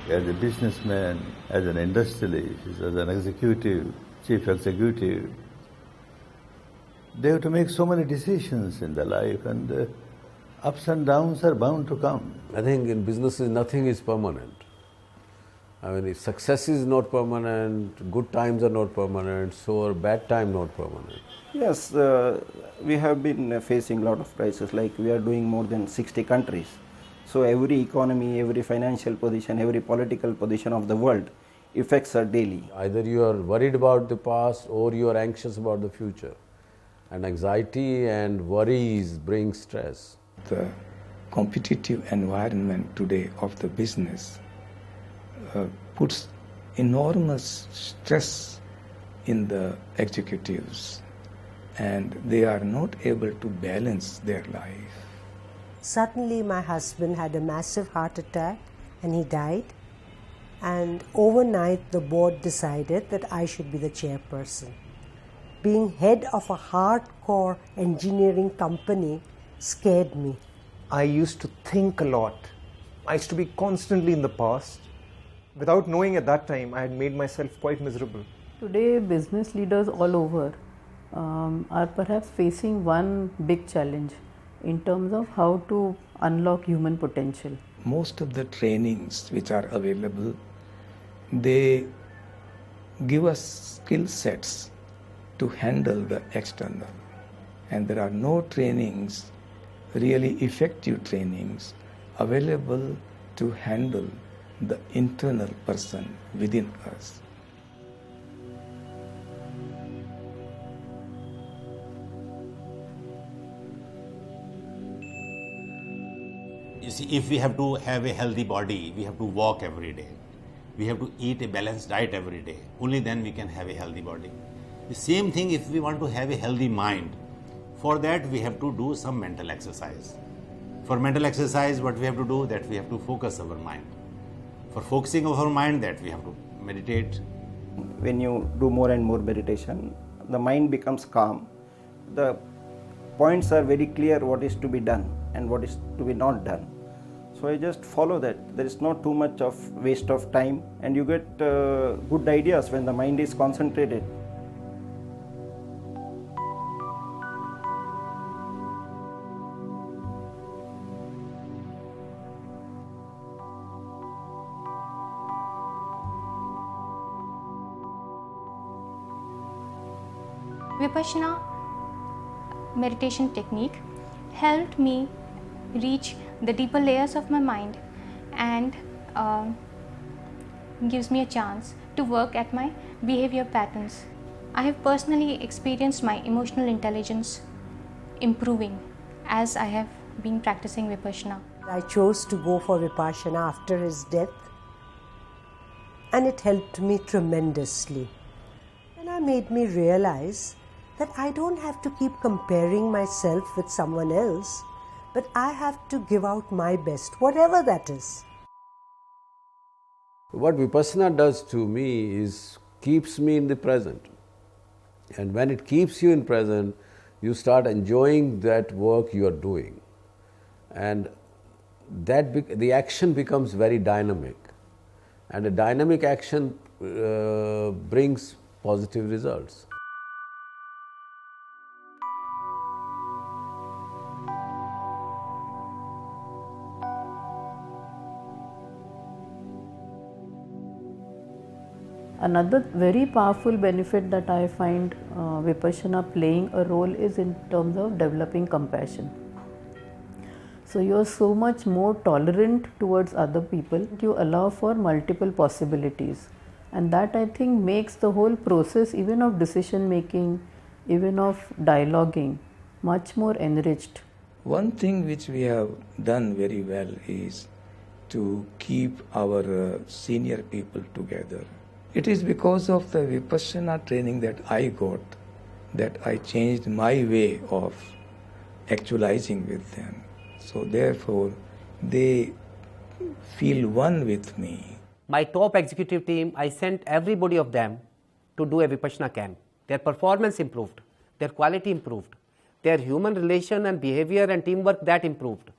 as a businessman, as an industrialist, as an executive, chief executive, they have to make so many decisions in their life, and ups and downs are bound to come. I think in businesses nothing is permanent. I mean, if success is not permanent, good times are not permanent, so are bad time not permanent. Yes, we have been facing a lot of crises, like we are doing more than 60 countries. So every economy, every financial position, every political position of the world affects us daily. Either you are worried about the past or you are anxious about the future. And anxiety and worries bring stress. The competitive environment today of the business puts enormous stress in the executives, and they are not able to balance their life. Suddenly my husband had a massive heart attack and he died, and overnight the board decided that I should be the chairperson. Being head of a hardcore engineering company scared me. I used to think a lot. I used to be constantly in the past. Without knowing at that time, I had made myself quite miserable. Today, business leaders all over are perhaps facing one big challenge in terms of how to unlock human potential. Most of the trainings which are available, they give us skill sets to handle the external. And there are no trainings, really effective trainings, available to handle the internal person within us. You see, if we have to have a healthy body, we have to walk every day. We have to eat a balanced diet every day. Only then we can have a healthy body. The same thing if we want to have a healthy mind. For that we have to do some mental exercise. For mental exercise, what we have to do, that we have to focus our mind. For focusing of our mind, that we have to meditate. When you do more and more meditation, the mind becomes calm. The points are very clear what is to be done and what is to be not done. So I just follow that. There is not too much of waste of time, and you get good ideas when the mind is concentrated. Vipassana meditation technique helped me reach the deeper layers of my mind and gives me a chance to work at my behavior patterns. I have personally experienced my emotional intelligence improving as I have been practicing Vipassana. I chose to go for Vipassana after his death, and it helped me tremendously. And it made me realize that I don't have to keep comparing myself with someone else, but I have to give out my best, whatever that is. What Vipassana does to me is keeps me in the present. And when it keeps you in present, you start enjoying that work you are doing. And the action becomes very dynamic. And a dynamic action brings positive results. Another very powerful benefit that I find Vipassana playing a role is in terms of developing compassion. So you are so much more tolerant towards other people. You allow for multiple possibilities, and that I think makes the whole process, even of decision making, even of dialoguing, much more enriched. One thing which we have done very well is to keep our senior people together. It is because of the Vipassana training that I got that I changed my way of actualizing with them. So therefore, they feel one with me. My top executive team, I sent everybody of them to do a Vipassana camp. Their performance improved, their quality improved, their human relation and behavior and teamwork, that improved.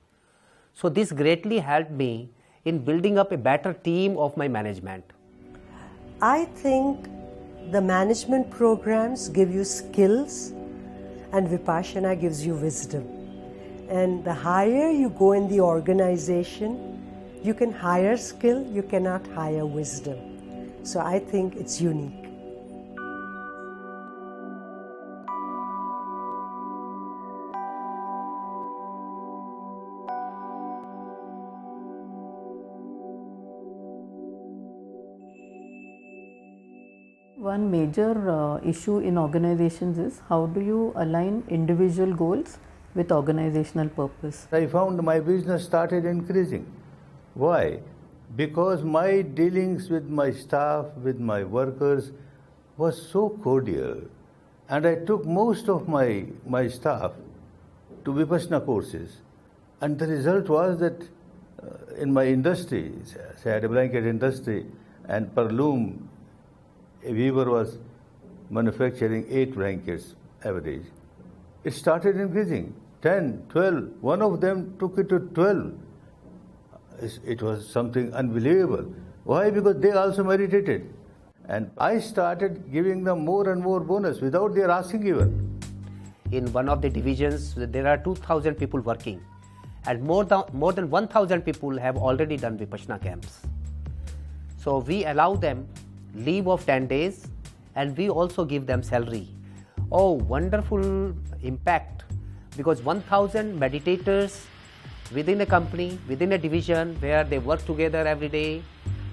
So this greatly helped me in building up a better team of my management? I think the management programs give you skills and Vipassana gives you wisdom. And the higher you go in the organization, you can hire skill, you cannot hire wisdom. So I think it's unique. One major issue in organizations is how do you align individual goals with organizational purpose? I found my business started increasing. Why? Because my dealings with my staff, with my workers was so cordial, and I took most of my staff to Vipassana courses, and the result was that in my industry, say I had a blanket industry, and per loom a weaver was manufacturing 8 blankets average. It started increasing, 10, 12. One of them took it to 12. It was something unbelievable. Why? Because they also meditated. And I started giving them more and more bonus without their asking even. In one of the divisions, there are 2,000 people working, and more than 1,000 people have already done Vipassana camps. So we allow them leave of 10 days, and we also give them salary. Oh, wonderful impact, because 1,000 meditators within a company, within a division where they work together every day.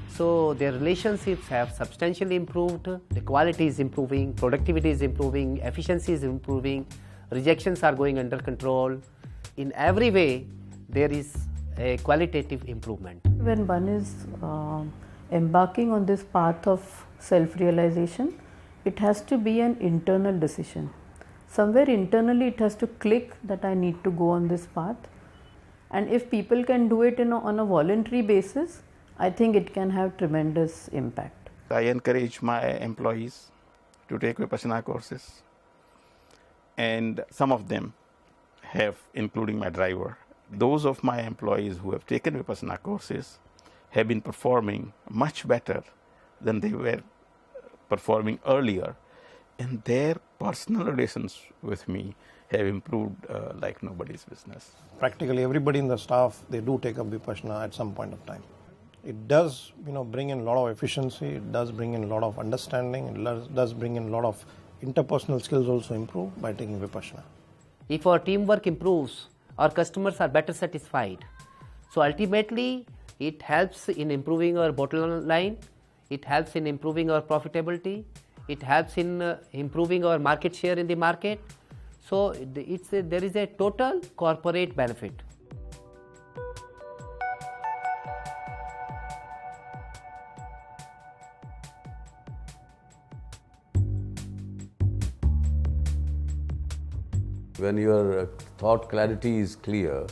So their relationships have substantially improved, the quality is improving, productivity is improving, efficiency is improving, rejections are going under control. In every way, there is a qualitative improvement. When one is embarking on this path of self-realization, it has to be an internal decision. Somewhere internally it has to click that I need to go on this path. And if people can do it on a voluntary basis, I think it can have tremendous impact. I encourage my employees to take Vipassana courses, and some of them have, including my driver. Those of my employees who have taken Vipassana courses have been performing much better than they were performing earlier, and their personal relations with me have improved like nobody's business. Practically everybody in the staff, they do take up Vipassana at some point of time. It does, bring in a lot of efficiency, it does bring in a lot of understanding, it does bring in a lot of interpersonal skills also improve by taking Vipassana. If our teamwork improves, our customers are better satisfied. So ultimately, it helps in improving our bottom line, it helps in improving our profitability, it helps in improving our market share in the market. So there is a total corporate benefit. When your thought clarity is clear,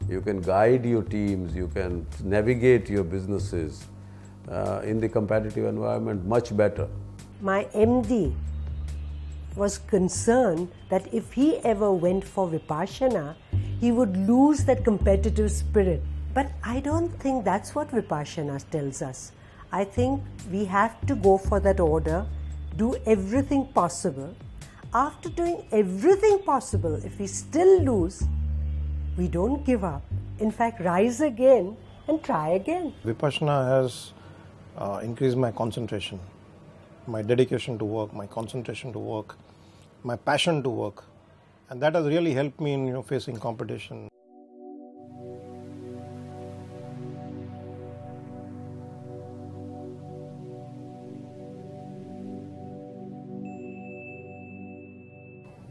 you can guide your teams, you can navigate your businesses in the competitive environment much better. My MD was concerned that if he ever went for Vipassana, he would lose that competitive spirit. But I don't think that's what Vipassana tells us. I think we have to go for that order, do everything possible. After doing everything possible, if we still lose, we don't give up. In fact, rise again and try again. Vipassana has increased my concentration, my dedication to work, my concentration to work, my passion to work, and that has really helped me in facing competition.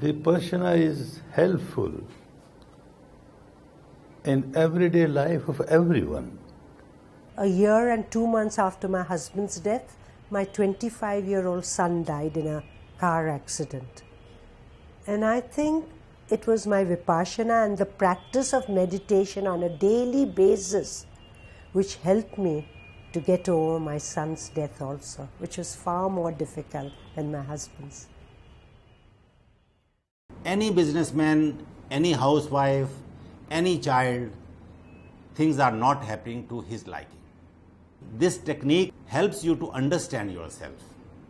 Vipassana is helpful in everyday life of everyone. A year and 2 months after my husband's death, my 25-year-old son died in a car accident. And I think it was my Vipassana and the practice of meditation on a daily basis which helped me to get over my son's death also, which was far more difficult than my husband's. Any businessman, any housewife, any child, things are not happening to his liking. This technique helps you to understand yourself,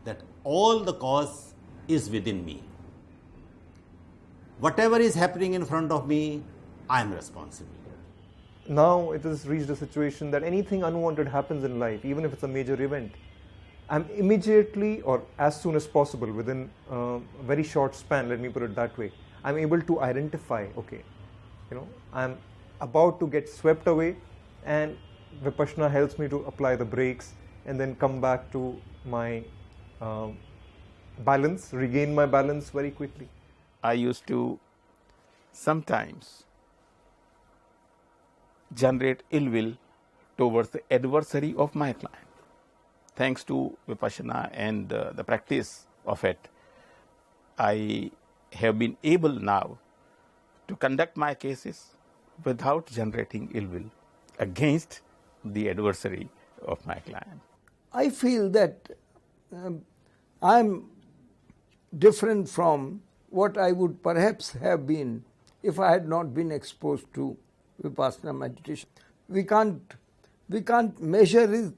that all the cause is within me. Whatever is happening in front of me, I am responsible. Now it has reached a situation that anything unwanted happens in life, even if it's a major event, I'm immediately, or as soon as possible, within a very short span, let me put it that way, I'm able to identify, okay, I'm about to get swept away, and Vipassana helps me to apply the brakes and then come back to my balance, regain my balance very quickly. I used to sometimes generate ill will towards the adversary of my client. Thanks to Vipassana and the practice of it, I have been able now to conduct my cases without generating ill will against the adversary of my client. I feel that I'm different from what I would perhaps have been if I had not been exposed to Vipassana meditation. We can't measure it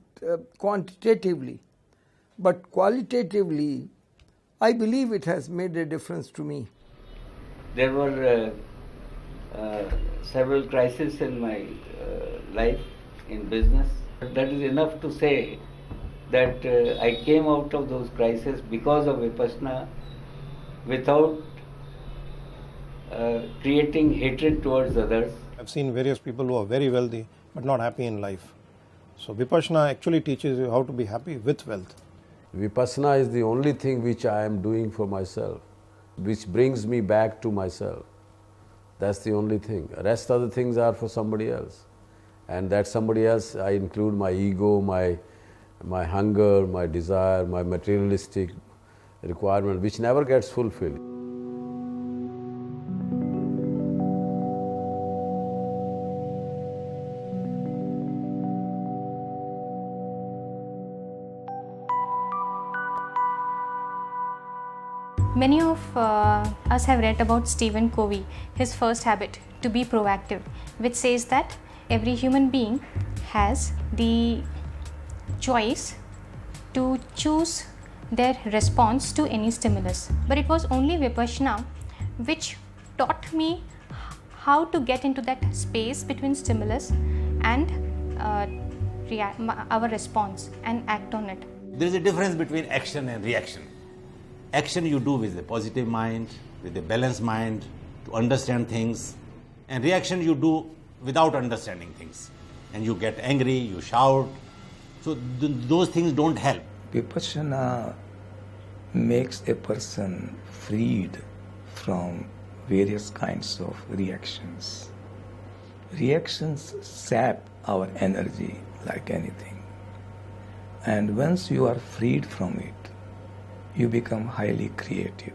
quantitatively, but qualitatively, I believe it has made a difference to me. There were several crises in my life, in business. That is enough to say that I came out of those crises because of Vipassana without creating hatred towards others. I've seen various people who are very wealthy but not happy in life. So Vipassana actually teaches you how to be happy with wealth. Vipassana is the only thing which I am doing for myself, which brings me back to myself. That's the only thing. The rest of the things are for somebody else. And that somebody else, I include my ego, my hunger, my desire, my materialistic requirement, which never gets fulfilled. Many of us have read about Stephen Covey, his first habit, to be proactive, which says that every human being has the choice to choose their response to any stimulus. But it was only Vipassana which taught me how to get into that space between stimulus and our response and act on it. There is a difference between action and reaction. Action you do with a positive mind, with a balanced mind, to understand things, and reaction you do without understanding things. And you get angry, you shout. So those things don't help. Vipassana makes a person freed from various kinds of reactions. Reactions sap our energy like anything. And once you are freed from it, you become highly creative.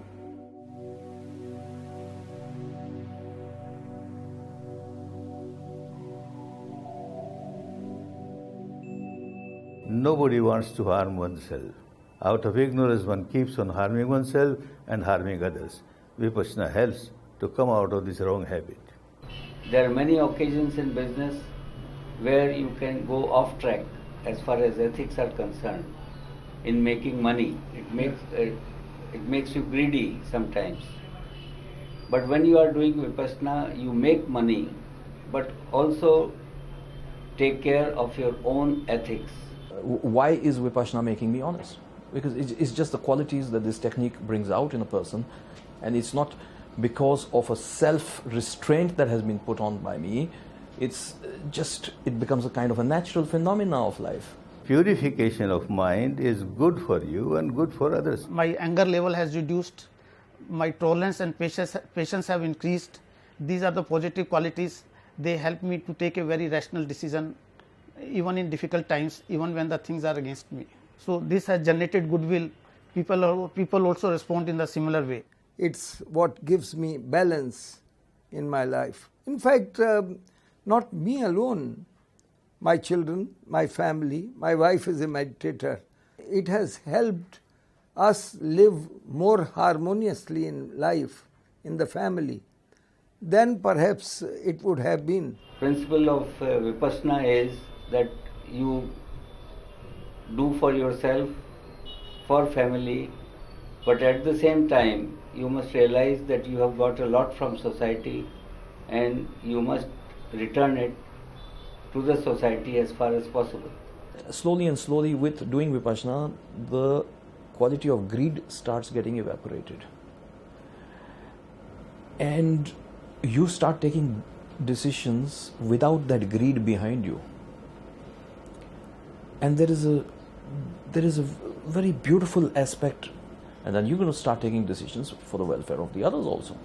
Nobody wants to harm oneself. Out of ignorance, one keeps on harming oneself and harming others. Vipassana helps to come out of this wrong habit. There are many occasions in business where you can go off track as far as ethics are concerned. In making money, it makes you greedy sometimes. But when you are doing Vipassana, you make money, but also take care of your own ethics. Why is Vipassana making me honest? Because it's just the qualities that this technique brings out in a person, and it's not because of a self-restraint that has been put on by me. It's just, it becomes a kind of a natural phenomena of life. Purification of mind is good for you and good for others. My anger level has reduced, my tolerance and patience have increased. These are the positive qualities. They help me to take a very rational decision even in difficult times, even when the things are against me. So this has generated goodwill. People also respond in the similar way. It's what gives me balance in my life. In fact, not me alone. My children, my family, my wife is a meditator. It has helped us live more harmoniously in life, in the family, than perhaps it would have been. Principle of Vipassana is that you do for yourself, for family, but at the same time you must realize that you have got a lot from society and you must return it to the society as far as possible. Slowly and slowly, with doing Vipassana, the quality of greed starts getting evaporated. And you start taking decisions without that greed behind you. And there is a very beautiful aspect, and then you're going to start taking decisions for the welfare of the others also.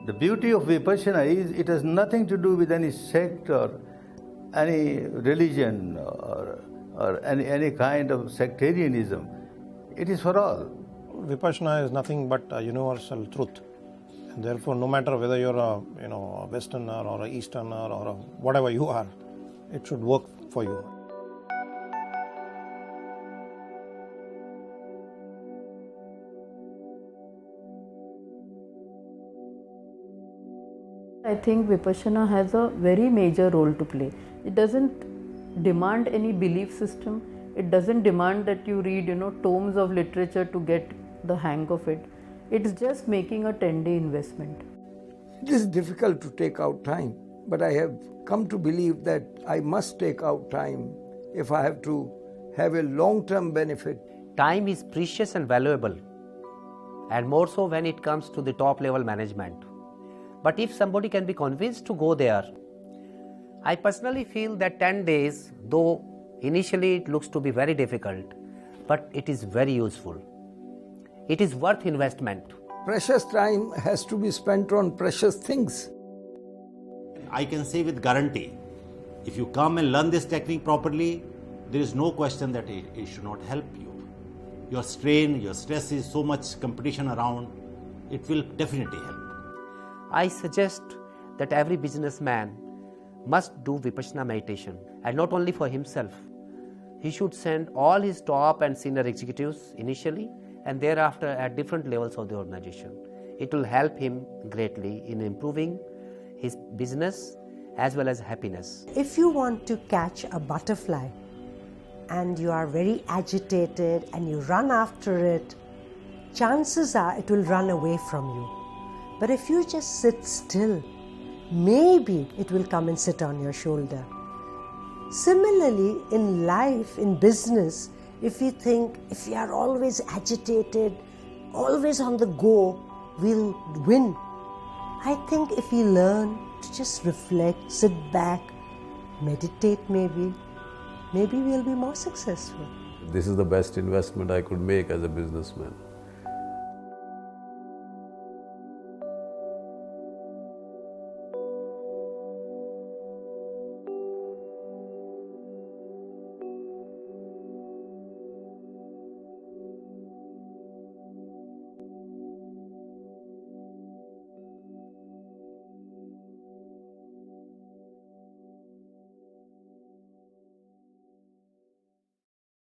The beauty of Vipassana is it has nothing to do with any sect or any religion or any kind of sectarianism. It is for all. Vipassana is nothing but a universal truth. And therefore, no matter whether you're a Westerner or a Easterner or whatever you are, it should work for you. I think Vipassana has a very major role to play. It doesn't demand any belief system. It doesn't demand that you read, tomes of literature to get the hang of it. It's just making a 10-day investment. It is difficult to take out time, but I have come to believe that I must take out time if I have to have a long-term benefit. Time is precious and valuable, and more so when it comes to the top level management. But if somebody can be convinced to go there, I personally feel that 10 days, though initially it looks to be very difficult, but it is very useful. It is worth investment. Precious time has to be spent on precious things. I can say with guarantee, if you come and learn this technique properly, there is no question that it should not help you. Your strain, your stress is so much competition around, it will definitely help. I suggest that every businessman must do Vipassana meditation, and not only for himself. He should send all his top and senior executives initially and thereafter at different levels of the organization. It will help him greatly in improving his business as well as happiness. If you want to catch a butterfly and you are very agitated and you run after it, chances are it will run away from you. But if you just sit still, maybe it will come and sit on your shoulder. Similarly, in life, in business, if we are always agitated, always on the go, we'll win. I think if we learn to just reflect, sit back, meditate maybe we'll be more successful. This is the best investment I could make as a businessman.